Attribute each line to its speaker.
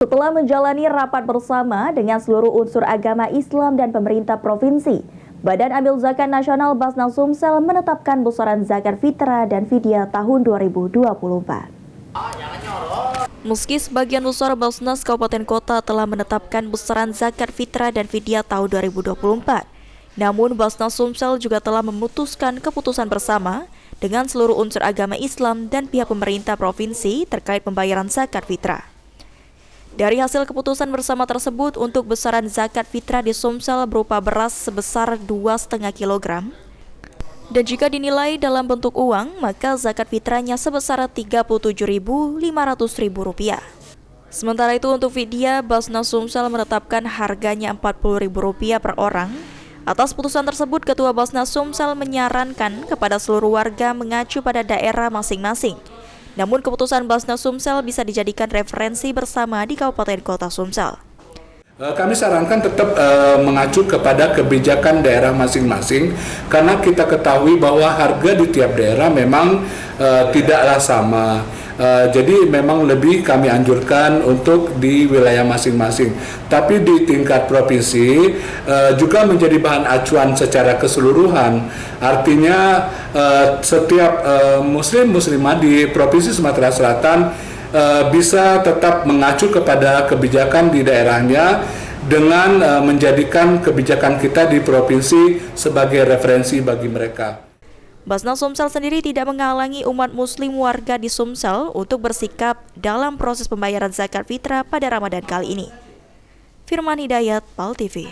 Speaker 1: Setelah menjalani rapat bersama dengan seluruh unsur agama Islam dan pemerintah provinsi, Badan Amil Zakat Nasional Basnas Sumsel menetapkan besaran zakat fitrah dan fidyah tahun 2024. Meski sebagian besar Basnas Kabupaten Kota telah menetapkan besaran zakat fitrah dan fidyah tahun 2024, namun Basnas Sumsel juga telah memutuskan keputusan bersama dengan seluruh unsur agama Islam dan pihak pemerintah provinsi terkait pembayaran zakat fitrah. Dari hasil keputusan bersama tersebut, untuk besaran zakat fitrah di Sumsel berupa beras sebesar 2,5 kg. Dan jika dinilai dalam bentuk uang, maka zakat fitrahnya sebesar Rp37.500. Sementara itu untuk fidyah, Basnas Sumsel menetapkan harganya Rp40.000 per orang. Atas putusan tersebut, Ketua Basnas Sumsel menyarankan kepada seluruh warga mengacu pada daerah masing-masing. Namun keputusan Basnas Sumsel bisa dijadikan referensi bersama di Kabupaten Kota Sumsel.
Speaker 2: Kami sarankan tetap mengacu kepada kebijakan daerah masing-masing, karena kita ketahui bahwa harga di tiap daerah memang tidaklah sama. Jadi memang lebih kami anjurkan untuk di wilayah masing-masing. Tapi di tingkat provinsi juga menjadi bahan acuan secara keseluruhan. Artinya setiap muslimah di Provinsi Sumatera Selatan bisa tetap mengacu kepada kebijakan di daerahnya dengan menjadikan kebijakan kita di provinsi sebagai referensi bagi mereka.
Speaker 1: Basnas Sumsel sendiri tidak menghalangi umat muslim warga di Sumsel untuk bersikap dalam proses pembayaran zakat fitrah pada Ramadan kali ini. Firman Hidayat, PAL TV.